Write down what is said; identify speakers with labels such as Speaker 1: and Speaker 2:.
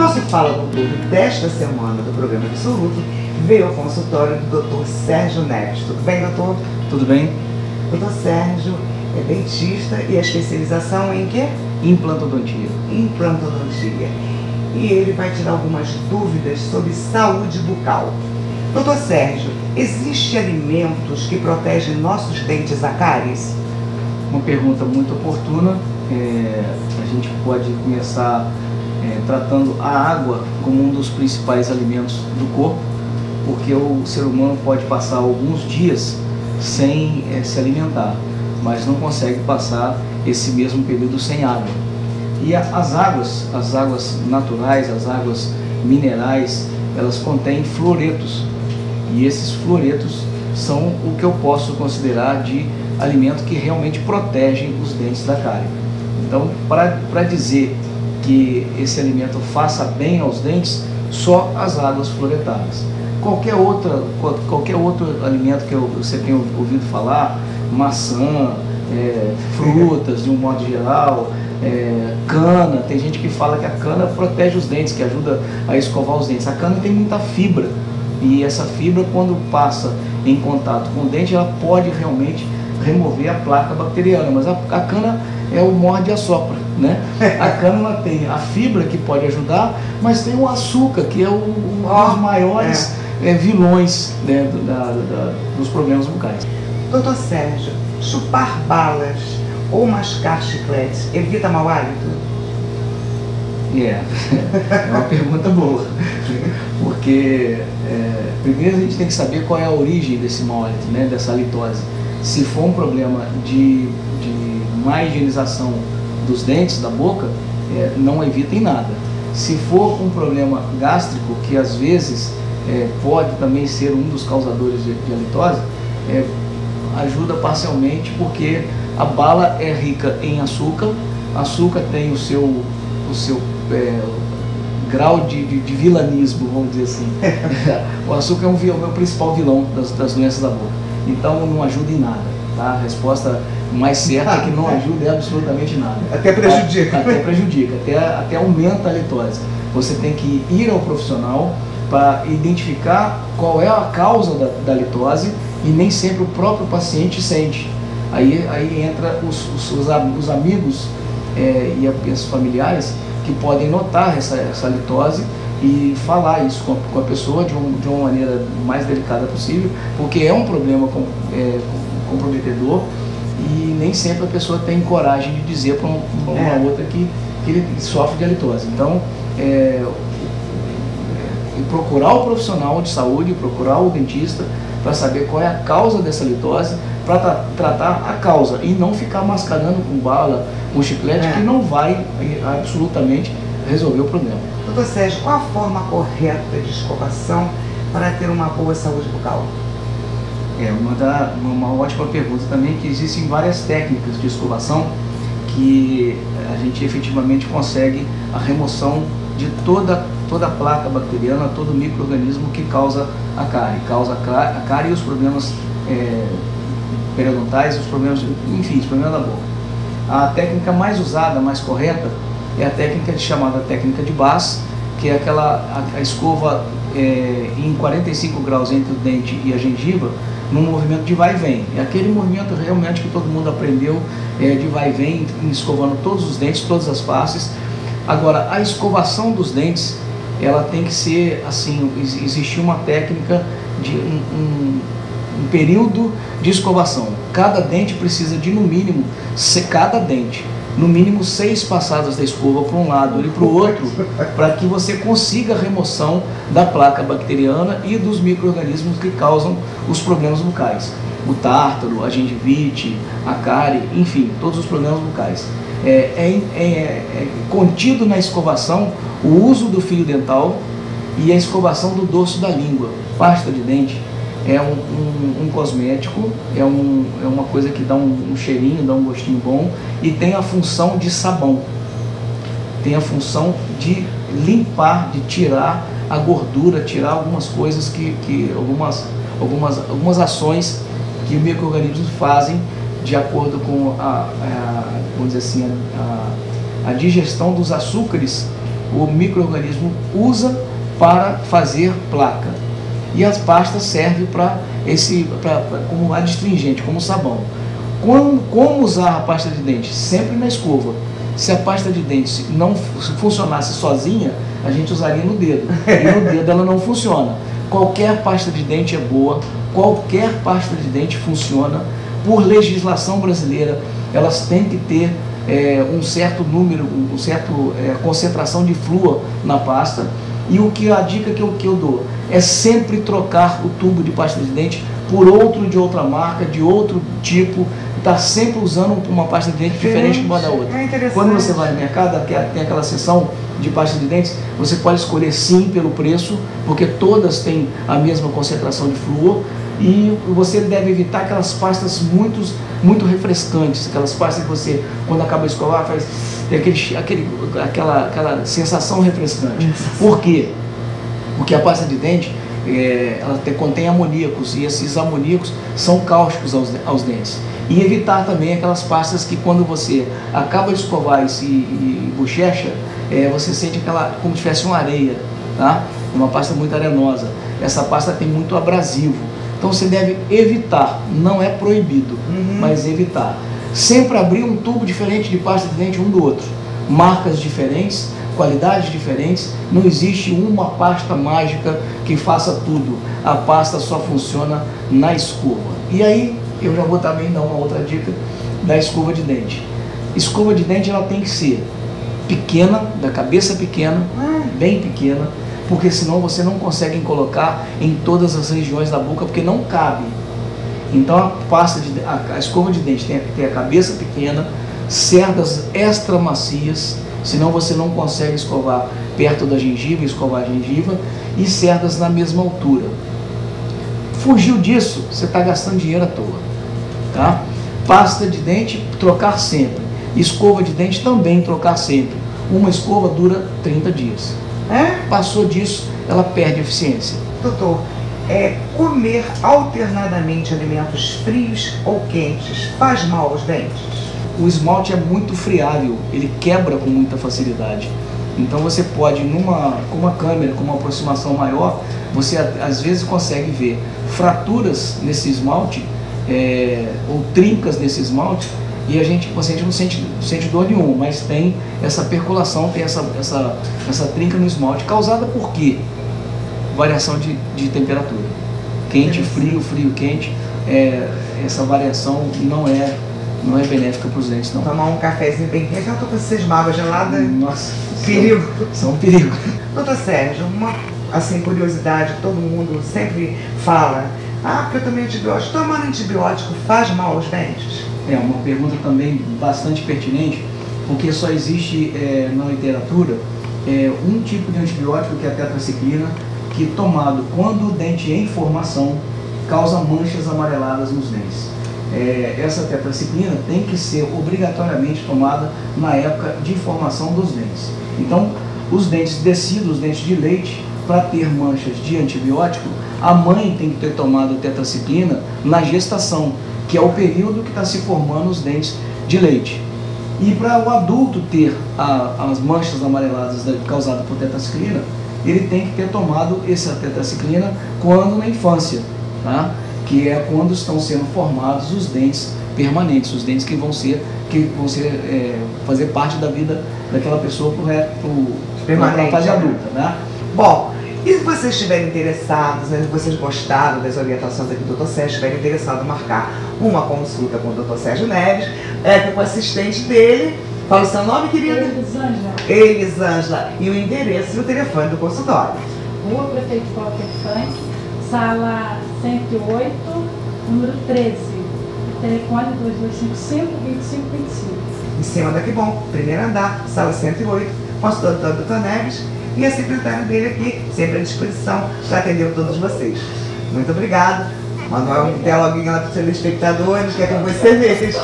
Speaker 1: nosso Fala Doutor desta semana do programa Absoluto veio ao consultório do Dr. Sérgio Neves. Tudo bem, doutor?
Speaker 2: Tudo bem?
Speaker 1: Dr. Sérgio é dentista e a especialização em quê?
Speaker 2: Implantodontia.
Speaker 1: Implantodontia. E ele vai tirar algumas dúvidas sobre saúde bucal. Dr. Sérgio, existem alimentos que protegem nossos dentes da cáries?
Speaker 2: Uma pergunta muito oportuna. A gente pode começar tratando a água como um dos principais alimentos do corpo, porque o ser humano pode passar alguns dias sem se alimentar, mas não consegue passar esse mesmo período sem água. E as águas naturais, as águas minerais, elas contêm fluoretos, e esses fluoretos são o que eu posso considerar de alimento que realmente protegem os dentes da cárie. Então, para dizer que esse alimento faça bem aos dentes, só as águas fluoretadas. Qualquer outro alimento que você tenha ouvido falar, maçã, frutas de um modo geral, cana, tem gente que fala que a cana protege os dentes, que ajuda a escovar os dentes. A cana tem muita fibra, e essa fibra, quando passa em contato com o dente, ela pode realmente remover a placa bacteriana, mas a cana é o morde e assopra, né? A cana ela tem a fibra que pode ajudar, mas tem o açúcar, que é um dos maiores vilões, né, dos problemas bucais.
Speaker 1: Doutor Sérgio, chupar balas ou mascar chicletes evita mau hálito?
Speaker 2: É uma pergunta boa, porque primeiro a gente tem que saber qual é a origem desse mau hálito, né, dessa halitose. Se for um problema de má higienização dos dentes, da boca, não evita em nada. Se for um problema gástrico, que às vezes pode também ser um dos causadores de halitose, ajuda parcialmente, porque a bala é rica em açúcar. Açúcar tem o seu grau de vilanismo, vamos dizer assim. O açúcar é o meu principal vilão das doenças da boca. Então não ajuda em nada, tá? A resposta mais certa é que não ajuda em absolutamente nada.
Speaker 1: Até prejudica.
Speaker 2: Até prejudica, até aumenta a halitose. Você tem que ir ao profissional para identificar qual é a causa da halitose, e nem sempre o próprio paciente sente. Aí entra os amigos e os familiares, que podem notar essa halitose e falar isso com a pessoa de uma maneira mais delicada possível, porque é um problema comprometedor, e nem sempre a pessoa tem coragem de dizer para uma outra que ele sofre de halitose. Então, procurar o profissional de saúde, procurar o dentista para saber qual é a causa dessa halitose, para tratar a causa, e não ficar mascarando com bala, com chiclete, que não vai absolutamente resolver o problema.
Speaker 1: Doutor Sérgio, qual a forma correta de escovação para ter uma boa saúde bucal?
Speaker 2: Uma ótima pergunta também, que existem várias técnicas de escovação que a gente efetivamente consegue a remoção de toda a placa bacteriana, todo micro-organismo que causa a cárie e os problemas periodontais, os problemas da boca. A técnica mais usada, mais correta, é a técnica chamada técnica de Bass, que é a escova em 45 graus entre o dente e a gengiva, num movimento de vai e vem. É aquele movimento realmente que todo mundo aprendeu, de vai e vem, escovando todos os dentes, todas as faces. Agora, a escovação dos dentes, ela tem que ser assim, existir uma técnica de um período de escovação. Cada dente precisa de, no mínimo, cada dente, no mínimo 6 passadas da escova para um lado e para o outro, para que você consiga a remoção da placa bacteriana e dos micro-organismos que causam os problemas bucais. O tártaro, a gengivite, a cárie, enfim, todos os problemas bucais. Contido na escovação o uso do fio dental e a escovação do dorso da língua. Pasta de dente é um cosmético, é uma coisa que dá um cheirinho, dá um gostinho bom, e tem a função de sabão, tem a função de limpar, de tirar a gordura, tirar algumas coisas algumas ações que os micro-organismos fazem de acordo com vamos dizer assim, a digestão dos açúcares o micro-organismo usa para fazer placa. E as pastas servem como adstringente, como sabão. Como usar a pasta de dente? Sempre na escova. Se a pasta de dente não funcionasse sozinha, a gente usaria no dedo. E no dedo ela não funciona. Qualquer pasta de dente é boa, qualquer pasta de dente funciona. Por legislação brasileira, elas têm que ter um certo número, concentração de flúor na pasta. E a dica que eu dou é sempre trocar o tubo de pasta de dente por outro de outra marca, de outro tipo. Está sempre usando uma pasta de dente diferente uma da outra. Quando você vai no mercado, tem aquela seção de pasta de dentes, você pode escolher sim pelo preço, porque todas têm a mesma concentração de flúor. E você deve evitar aquelas pastas muito refrescantes, aquelas pastas que você, quando acaba de escovar, tem aquela sensação refrescante. Por quê? Porque a pasta de dente, ela contém amoníacos, e esses amoníacos são cáusticos aos dentes. E evitar também aquelas pastas que, quando você acaba de escovar e bochecha, você sente como se tivesse uma areia, tá? Uma pasta muito arenosa. Essa pasta tem muito abrasivo. Então você deve evitar, não é proibido, mas evitar. Sempre abrir um tubo diferente de pasta de dente um do outro. Marcas diferentes, qualidades diferentes, não existe uma pasta mágica que faça tudo. A pasta só funciona na escova. E aí, eu já vou também dar uma outra dica da escova de dente. Escova de dente ela tem que ser pequena, da cabeça pequena, bem pequena, porque senão você não consegue colocar em todas as regiões da boca, porque não cabe. Então a escova de dente tem que ter a cabeça pequena, cerdas extra macias, senão você não consegue escovar perto da gengiva, escovar a gengiva, e cerdas na mesma altura. Fugiu disso, você está gastando dinheiro à toa. Tá? Pasta de dente, trocar sempre. Escova de dente também trocar sempre. Uma escova dura 30 dias. Passou disso, ela perde eficiência.
Speaker 1: Doutor, comer alternadamente alimentos frios ou quentes faz mal aos dentes?
Speaker 2: O esmalte é muito friável, ele quebra com muita facilidade. Então você pode, com uma câmera, com uma aproximação maior, você às vezes consegue ver fraturas nesse esmalte, ou trincas nesse esmalte, e o paciente não sente dor nenhuma, mas tem essa percolação, tem essa trinca no esmalte, causada por quê? Variação de temperatura. Quente, frio, frio, quente, essa variação não é benéfica para os dentes, não.
Speaker 1: Tomar um cafezinho bem quente, eu estou com essas água gelada.
Speaker 2: Nossa,
Speaker 1: perigo.
Speaker 2: São um perigo.
Speaker 1: Doutor Sérgio, uma curiosidade, todo mundo sempre fala, porque eu tomei antibiótico. Tomando antibiótico faz mal aos dentes?
Speaker 2: É uma pergunta também bastante pertinente, porque só existe na literatura um tipo de antibiótico, que é a tetraciclina, que tomado quando o dente é em formação, causa manchas amareladas nos dentes. Essa tetraciclina tem que ser obrigatoriamente tomada na época de formação dos dentes. Então, os dentes descidos, os dentes de leite, para ter manchas de antibiótico, a mãe tem que ter tomado tetraciclina na gestação, que é o período que está se formando os dentes de leite. E para o adulto ter as manchas amareladas causadas por tetraciclina, ele tem que ter tomado essa tetraciclina quando na infância, tá? Que é quando estão sendo formados os dentes permanentes, os dentes que vão fazer parte da vida daquela pessoa para a fase adulta, né?
Speaker 1: Bom, e se vocês estiverem interessados, se vocês gostaram das orientações aqui do Dr. Sérgio, estiverem interessados em marcar uma consulta com o Dr. Sérgio Neves, com o assistente dele, fala o seu nome, querida? Elisângela. E o endereço e o telefone do consultório.
Speaker 3: Rua Prefeito Walter Frank, sala 108, número 13. Telefone 2255-2525.
Speaker 1: Em cima da Que Bom, primeiro andar, sala 108, consultório do Dr. Neves. E a secretária dele aqui, sempre à disposição para atender todos vocês. Muito obrigado. Manda um dialoguinho lá para os telespectadores, que é com você mesmo.